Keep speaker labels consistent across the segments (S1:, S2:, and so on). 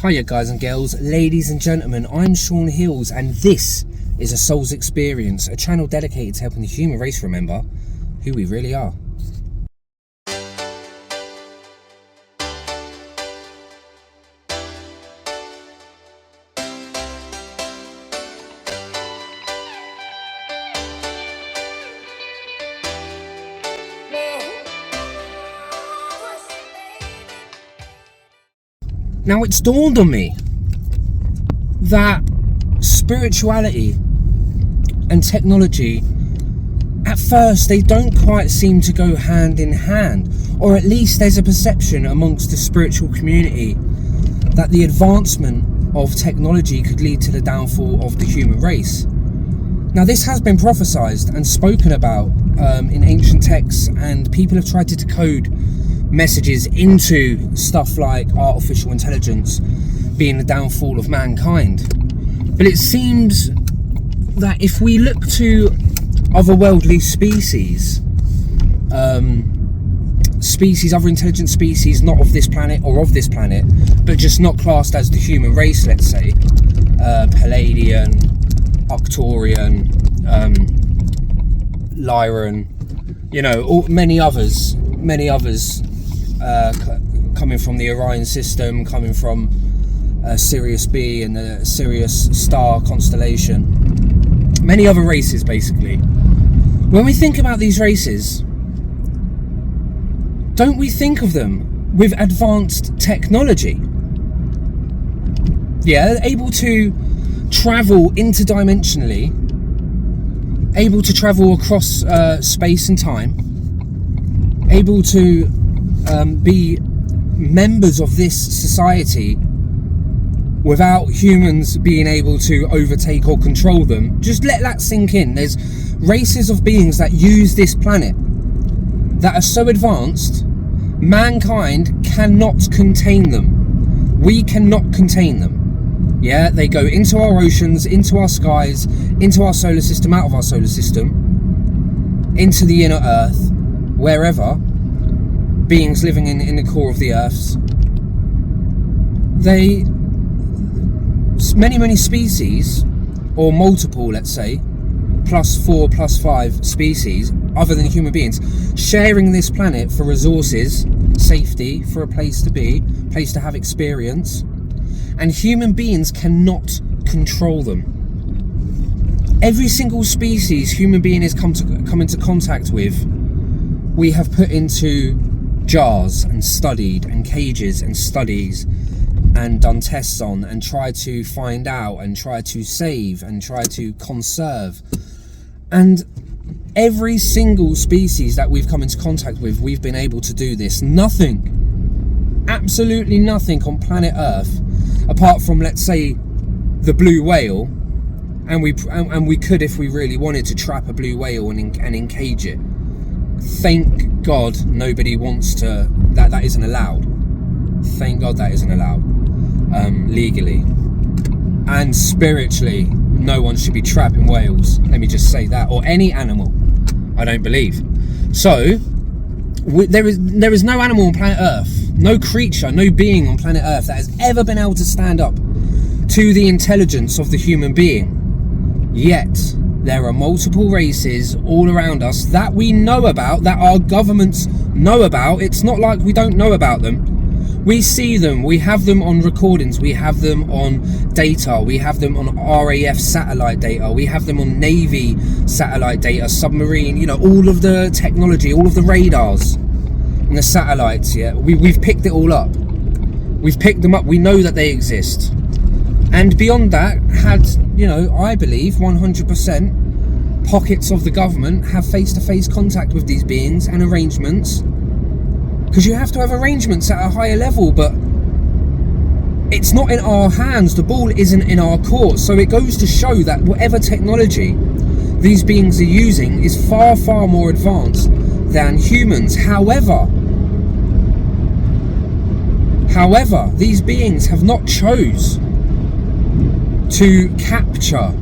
S1: Hiya guys and girls, ladies and gentlemen, I'm Sean Hills and this is A Soul's Experience, a channel dedicated to helping the human race remember who we really are. Now it's dawned on me that spirituality and technology, at first, they don't quite seem to go hand in hand, or at least there's a perception amongst the spiritual community that the advancement of technology could lead to the downfall of the human race. Now this has been prophesized and spoken about in ancient texts, and people have tried to decode messages into stuff like artificial intelligence being the downfall of mankind. But it seems that if we look to otherworldly species, other intelligent species not of this planet or of this planet, but just not classed as the human race, let's say, Palladian, Arcturian, Lyran, many others coming from the Orion system, coming from Sirius B and the Sirius star constellation, many other races basically. When we think about these races, don't we think of them with advanced technology? Yeah, they're able to travel interdimensionally, able to travel across space and time, able to be members of this society without humans being able to overtake or control them. Just let that sink in. There's races of beings that use this planet that are so advanced, mankind cannot contain them. We cannot contain them. Yeah, they go into our oceans, into our skies, into our solar system, out of our solar system, into the inner earth, wherever. Beings living in the core of the earths, many species, or multiple, let's say, +4, +5 species, other than human beings, sharing this planet for resources, safety, for a place to be, place to have experience, and human beings cannot control them. Every single species human being has come into contact with, we have put into jars and studied, and cages and studies, and done tests on, and tried to find out, and try to save, and try to conserve. And every single species that we've come into contact with, we've been able to do this. Nothing, absolutely nothing on planet Earth, apart from, let's say, the blue whale, and we could, if we really wanted, to trap a blue whale and encage it. Thank God nobody wants to, that isn't allowed. Thank God that isn't allowed, legally. And spiritually, no one should be trapping whales. Let me just say that. Or any animal, I don't believe. So, there is no animal on planet Earth, no creature, no being on planet Earth that has ever been able to stand up to the intelligence of the human being. Yet, there are multiple races all around us that we know about, that our governments know about. It's not like we don't know about them. We see them, we have them on recordings, we have them on data, we have them on RAF satellite data, we have them on Navy satellite data, submarine, all of the technology, all of the radars and the satellites, yeah. We've picked it all up. We've picked them up, we know that they exist. And beyond that, I believe 100% pockets of the government have face-to-face contact with these beings and arrangements, because you have to have arrangements at a higher level, but it's not in our hands. The ball isn't in our court. So it goes to show that whatever technology these beings are using is far, far more advanced than humans. However, these beings have not chose to capture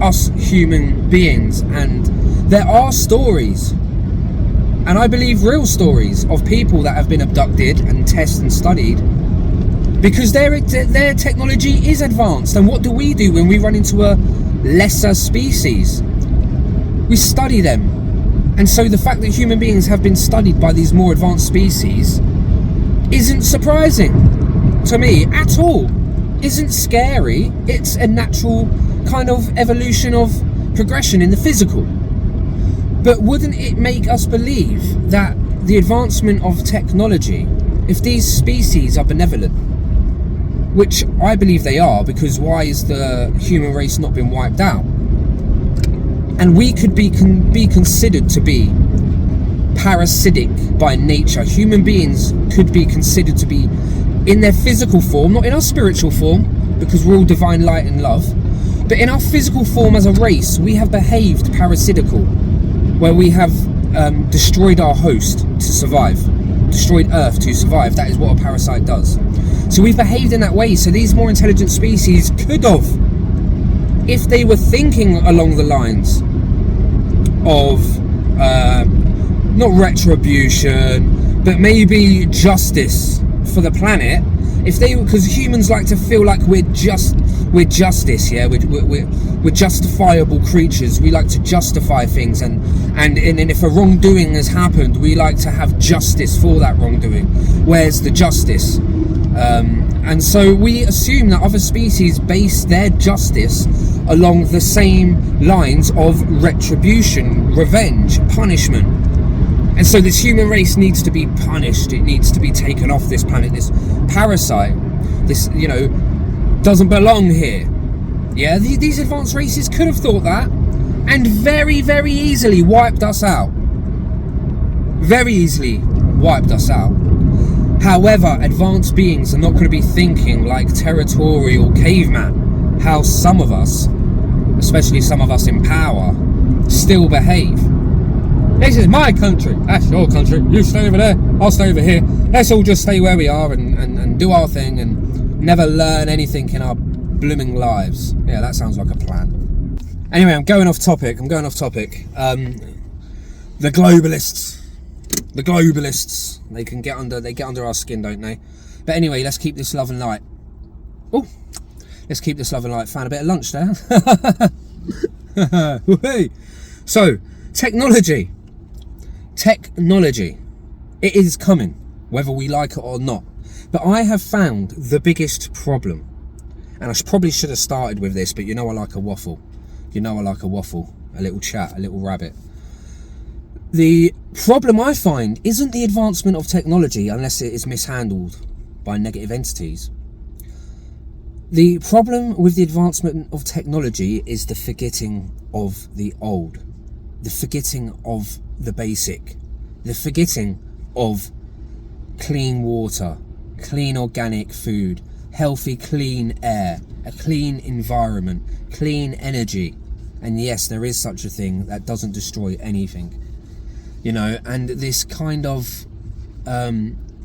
S1: us human beings, and there are stories, and I believe real stories, of people that have been abducted and tested and studied because their technology is advanced. And what do we do when we run into a lesser species? We study them. And so the fact that human beings have been studied by these more advanced species isn't surprising to me at all. Isn't scary. It's a natural kind of evolution of progression in the physical. But wouldn't it make us believe that the advancement of technology, if these species are benevolent, which I believe they are, because why is the human race not been wiped out? And we could be considered to be parasitic by nature. Human beings could be considered to be in their physical form, not in our spiritual form, because we're all divine light and love, but in our physical form as a race, we have behaved parasitical, where we have destroyed our host to survive, destroyed Earth to survive. That is what a parasite does. So we've behaved in that way. So these more intelligent species could have, if they were thinking along the lines of not retribution, but maybe justice for the planet, if they, because humans like to feel like we're justice, yeah, we're justifiable creatures. We like to justify things, and if a wrongdoing has happened, we like to have justice for that wrongdoing. Where's the justice? And so we assume that other species base their justice along the same lines of retribution, revenge, punishment. And so this human race needs to be punished. It needs to be taken off this planet. This parasite, this, doesn't belong here. Yeah, these advanced races could have thought that, and very, very easily wiped us out. Very easily wiped us out. However, advanced beings are not going to be thinking like territorial caveman, how some of us, especially some of us in power, still behave. This is my country, that's your country, you stay over there, I'll stay over here. Let's all just stay where we are and do our thing and never learn anything in our blooming lives. Yeah, that sounds like a plan. Anyway, I'm going off topic. The globalists, they get under our skin, don't they? But anyway, let's keep this love and light. Oh, let's keep this love and light. Found a bit of lunch there. So, technology, it is coming, whether we like it or not. But I have found the biggest problem, and I probably should have started with this, but I like a waffle. I like a waffle, a little chat, a little rabbit. The problem I find isn't the advancement of technology, unless it is mishandled by negative entities. The problem with the advancement of technology is the forgetting of the old, the forgetting of the basic, the forgetting of clean water, clean organic food, healthy clean air, a clean environment, clean energy. And yes, there is such a thing that doesn't destroy anything. And this kind of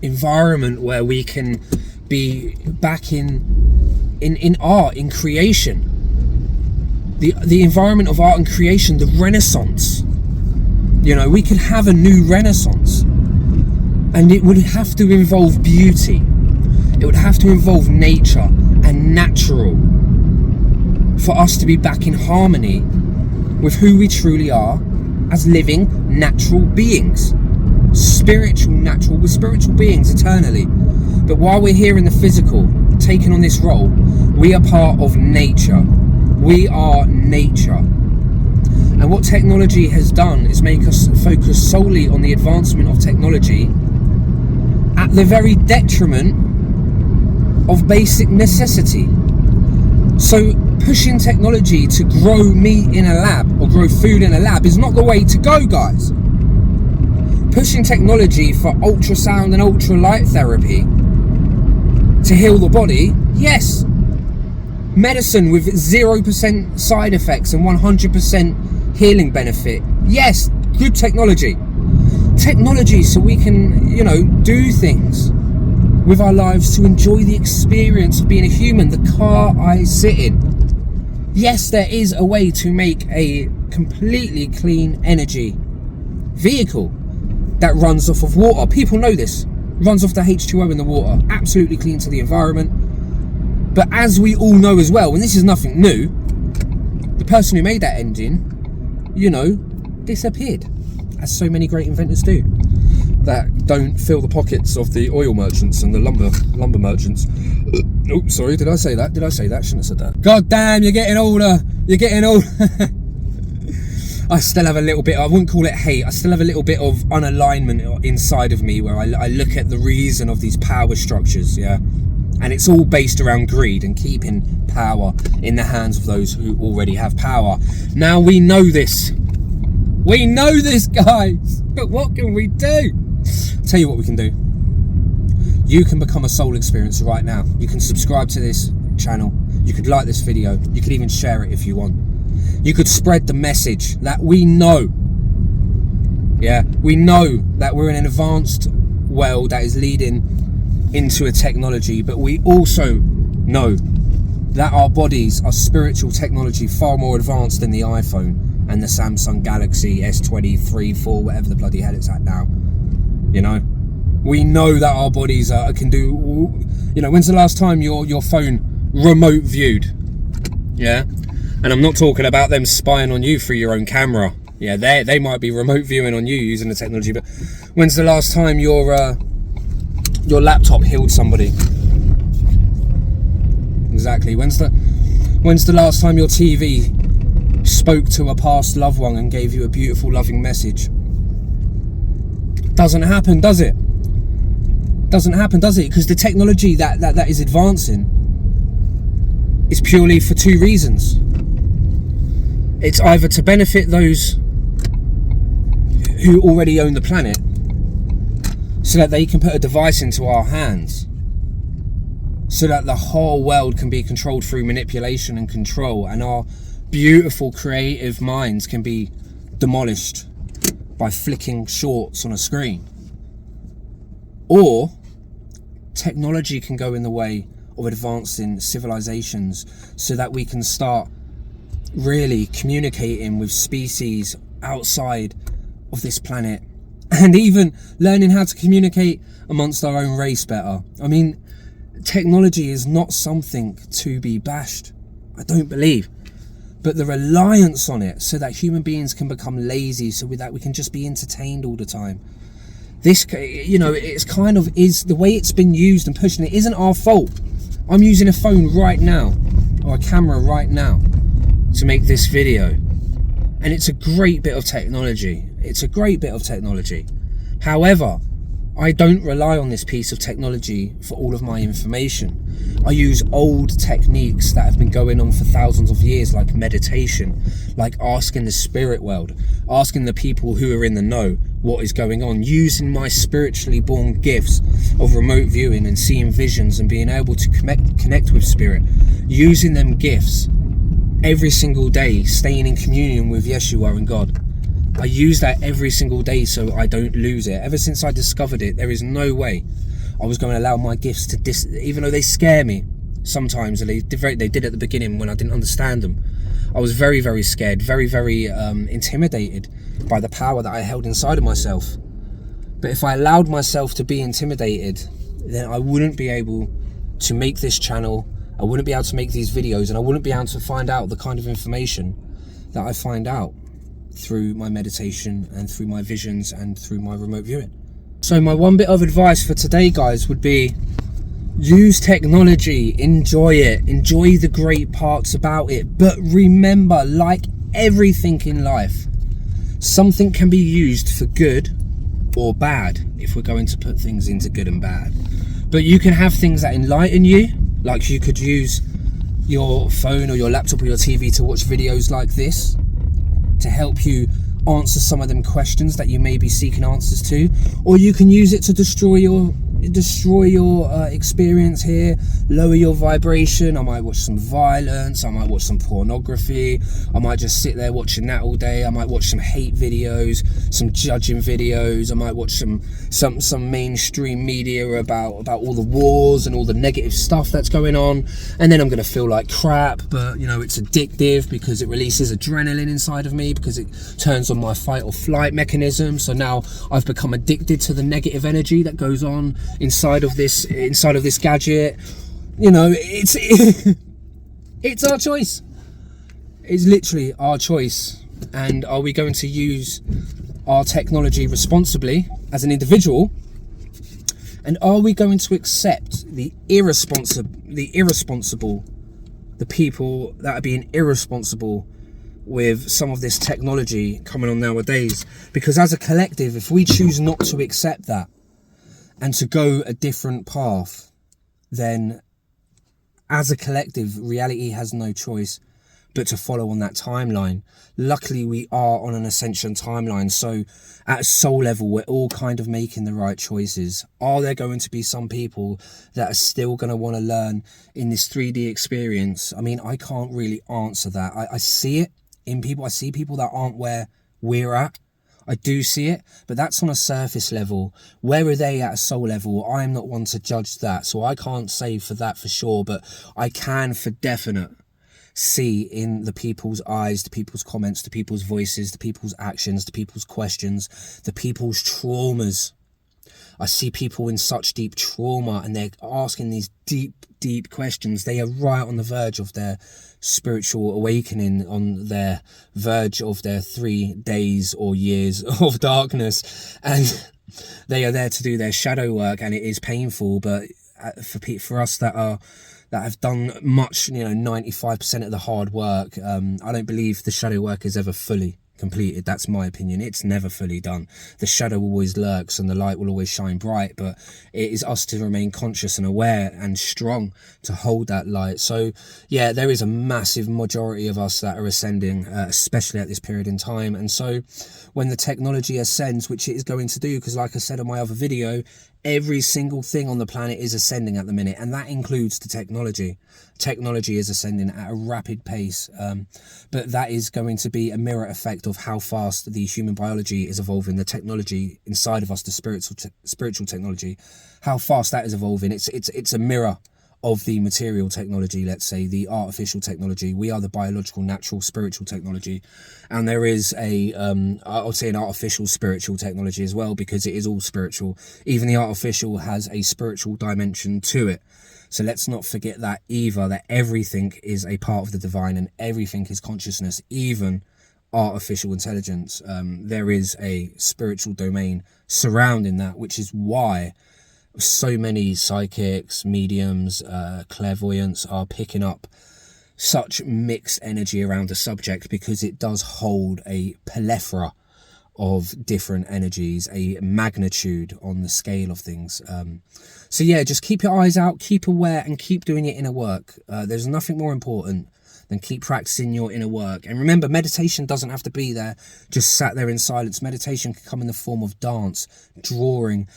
S1: environment where we can be back in art, in creation, the environment of art and creation, the Renaissance. We could have a new Renaissance, and it would have to involve beauty. It would have to involve nature and natural for us to be back in harmony with who we truly are as living natural beings, we're spiritual beings eternally. But while we're here in the physical, taking on this role, we are part of nature. We are nature. And what technology has done is make us focus solely on the advancement of technology at the very detriment of basic necessity. So pushing technology to grow meat in a lab or grow food in a lab is not the way to go, guys. Pushing technology for ultrasound and ultralight therapy to heal the body, yes. Medicine with 0% side effects and 100% healing benefit, yes, good technology. Technology so we can, do things with our lives to enjoy the experience of being a human. The car I sit in. Yes, there is a way to make a completely clean energy vehicle that runs off of water. People know this. runs off the H2O in the water, absolutely clean to the environment. But as we all know as well, and this is nothing new, the person who made that engine, you know, disappeared, as so many great inventors do, that don't fill the pockets of the oil merchants and the lumber merchants. Oh, sorry, did I say that? Shouldn't have said that. God damn, you're getting older. I still have a little bit, I wouldn't call it hate, I still have a little bit of unalignment inside of me where I look at the reason of these power structures, yeah? And it's all based around greed and keeping power in the hands of those who already have power. Now we know this. We know this, guys. But what can we do? I'll tell you what we can do. You can become a soul experiencer right now. You can subscribe to this channel. You could like this video. You could even share it if you want. You could spread the message that we know. Yeah, we know that we're in an advanced world that is leading into a technology, but we also know that our bodies are spiritual technology far more advanced than the iPhone and the Samsung Galaxy S23, 4, whatever the bloody hell it's at now. You know, we know that our bodies can do, you know, when's the last time your phone remote viewed? Yeah, and I'm not talking about them spying on you through your own camera. Yeah, they might be remote viewing on you using the technology, but when's the last time your laptop healed somebody? Exactly. When's the last time your TV spoke to a past loved one and gave you a beautiful, loving message? Doesn't happen, does it? Doesn't happen, does it? Because the technology that is advancing is purely for two reasons. It's either to benefit those who already own the planet, so that they can put a device into our hands, so that the whole world can be controlled through manipulation and control, and our beautiful creative minds can be demolished by flicking shorts on a screen. Or technology can go in the way of advancing civilizations, so that we can start really communicating with species outside of this planet, and even learning how to communicate amongst our own race better. I mean, technology is not something to be bashed, I don't believe. But the reliance on it, so that human beings can become lazy, so that we can just be entertained all the time. This, you know, it's kind of is the way it's been used and pushing it isn't our fault. I'm using a phone right now, or a camera right now, to make this video. And it's a great bit of technology. It's a great bit of technology. However, I don't rely on this piece of technology for all of my information. I use old techniques that have been going on for thousands of years, like meditation, like asking the spirit world, asking the people who are in the know what is going on, using my spiritually born gifts of remote viewing and seeing visions and being able to connect with spirit, using them gifts every single day, staying in communion with Yeshua and God. I use that every single day so I don't lose it. Ever since I discovered it, there is no way I was going to allow my gifts to even though they scare me sometimes, and they did at the beginning when I didn't understand them. I was very, very scared, very, very intimidated by the power that I held inside of myself. But if I allowed myself to be intimidated, then I wouldn't be able to make this channel, I wouldn't be able to make these videos, and I wouldn't be able to find out the kind of information that I find out through my meditation and through my visions and through my remote viewing. So my one bit of advice for today, guys, would be use technology, enjoy it, enjoy the great parts about it, but remember, like everything in life, something can be used for good or bad, if we're going to put things into good and bad. But you can have things that enlighten you, like you could use your phone or your laptop or your TV to watch videos like this, to help you answer some of them questions that you may be seeking answers to, or you can use it to destroy your destroy your experience here, lower your vibration. I might watch some violence, I might watch some pornography, I might just sit there watching that all day. I might watch some hate videos, some judging videos, I might watch some mainstream media about all the wars and all the negative stuff that's going on, and then I'm going to feel like crap. But you know, it's addictive because it releases adrenaline inside of me, because it turns on my fight or flight mechanism. So now I've become addicted to the negative energy that goes on inside of this gadget. You know, it's it's our choice. It's literally our choice. And are we going to use our technology responsibly as an individual? And are we going to accept the people that are being irresponsible with some of this technology coming on nowadays? Because as a collective, if we choose not to accept that and to go a different path, then as a collective, reality has no choice but to follow on that timeline. Luckily, we are on an ascension timeline, so at a soul level, we're all kind of making the right choices. Are there going to be some people that are still going to want to learn in this 3D experience? I mean, I can't really answer that. I see it in people. I see people that aren't where we're at. I do see it, but that's on a surface level. Where are they at a soul level? I'm not one to judge that, so I can't say for that for sure, but I can for definite see in the people's eyes, the people's comments, the people's voices, the people's actions, the people's questions, the people's traumas. I see people in such deep trauma, and they're asking these deep questions. They are right on the verge of their spiritual awakening, on their verge of their 3 days or years of darkness, and they are there to do their shadow work, and it is painful. But for us that have done much, 95% of the hard work, I don't believe the shadow work is ever fully completed. That's my opinion. It's never fully done. The shadow always lurks and the light will always shine bright, but it is us to remain conscious and aware and strong to hold that light. So yeah, there is a massive majority of us that are ascending, especially at this period in time. And so when the technology ascends, which it is going to do, because like I said in my other video, every single thing on the planet is ascending at the minute, and that includes the technology. Technology is ascending at a rapid pace, but that is going to be a mirror effect of how fast the human biology is evolving, the technology inside of us, the spiritual technology, how fast that is evolving. It's a mirror of the material technology, let's say, the artificial technology. We are the biological, natural, spiritual technology. And there is I would say an artificial spiritual technology as well, because it is all spiritual. Even the artificial has a spiritual dimension to it. So let's not forget that either, that everything is a part of the divine and everything is consciousness, even artificial intelligence. There is a spiritual domain surrounding that, which is why so many psychics, mediums, clairvoyants are picking up such mixed energy around the subject, because it does hold a plethora of different energies, a magnitude on the scale of things. So yeah, just keep your eyes out, keep aware, and keep doing your inner work. There's nothing more important than keep practicing your inner work. And remember, meditation doesn't have to be there just sat there in silence. Meditation can come in the form of dance, drawing.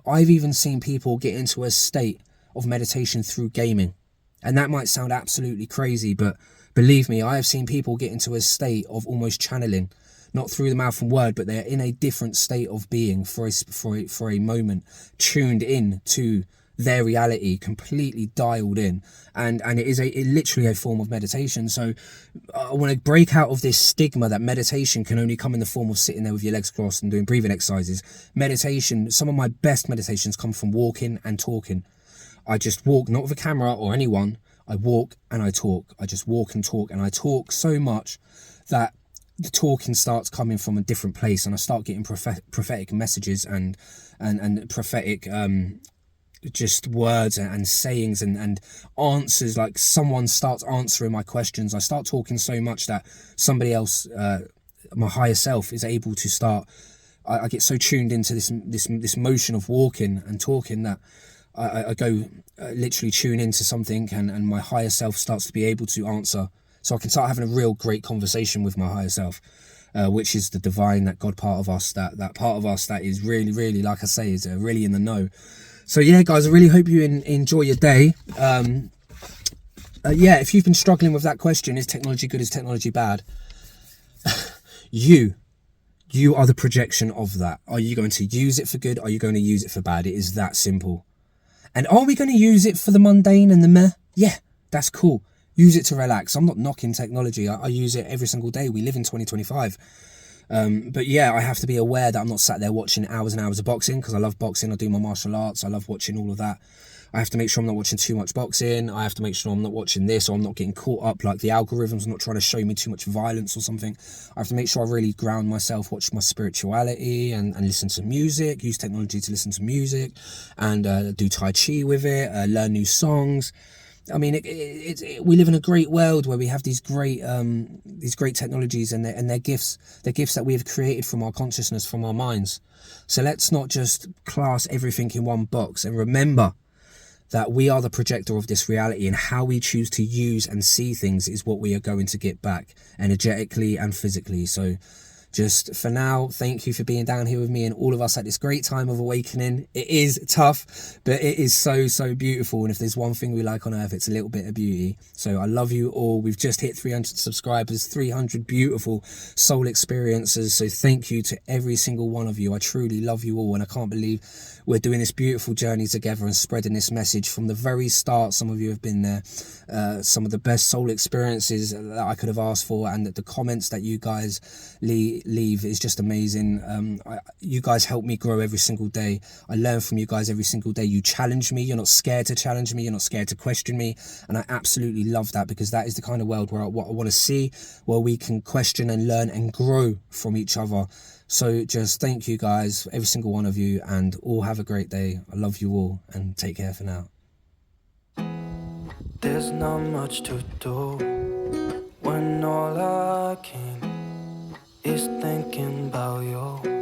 S1: I've even seen people get into a state of meditation through gaming. And that might sound absolutely crazy, but believe me, I have seen people get into a state of almost channeling, not through the mouth and word, but they're in a different state of being for a moment, tuned in to their reality, completely dialed in, and it is literally a form of meditation. So I want to break out of this stigma that meditation can only come in the form of sitting there with your legs crossed and doing breathing exercises. Meditation, some of my best meditations come from walking and talking. I just walk, not with a camera or anyone. I walk and I talk. I just walk and talk, and I talk so much that the talking starts coming from a different place, and I start getting prophetic messages and prophetic just words and sayings and answers. Like someone starts answering my questions. I start talking so much that somebody else, my higher self, is able to start. I get so tuned into this motion of walking and talking that I go literally tune into something, and my higher self starts to be able to answer. So I can start having a real great conversation with my higher self, which is the divine, that God part of us, that part of us that is really, really, like I say, is really in the know. So yeah, guys, I really hope you enjoy your day. Yeah, if you've been struggling with that question, is technology good, is technology bad? You are the projection of that. Are you going to use it for good? Are you going to use it for bad? It is that simple. And are we going to use it for the mundane and the meh? Yeah, that's cool. Use it to relax. I'm not knocking technology. I use it every single day. We live in 2025. But yeah, I have to be aware that I'm not sat there watching hours and hours of boxing, because I love boxing. I do my martial arts. I love watching all of that. I have to make sure I'm not watching too much boxing. I have to make sure I'm not watching this, or I'm not getting caught up, like the algorithms not trying to show me too much violence or something. I have to make sure I really ground myself, watch my spirituality, and listen to music, use technology to listen to music, and do Tai Chi with it, learn new songs. I mean, we live in a great world where we have these great technologies, and they're gifts. They're gifts that we have created from our consciousness, from our minds. So let's not just class everything in one box, and remember that we are the projector of this reality, and how we choose to use and see things is what we are going to get back, energetically and physically. So just for now, thank you for being down here with me and all of us at this great time of awakening. It is tough, but it is so, so beautiful. And if there's one thing we like on earth, it's a little bit of beauty. So I love you all. We've just hit 300 subscribers, 300 beautiful soul experiences. So thank you to every single one of you. I truly love you all. And I can't believe we're doing this beautiful journey together and spreading this message from the very start. Some of you have been there. Some of the best soul experiences that I could have asked for, and the comments that you guys leave is just amazing. You guys help me grow every single day. I learn from you guys every single day. You challenge me. You're not scared to challenge me. You're not scared to question me, and I absolutely love that, because that is the kind of world where I want to see, where we can question and learn and grow from each other. So just thank you guys, every single one of you, and all have a great day. I love you all, and take care for now.
S2: There's not much to do when all I can is thinking about you.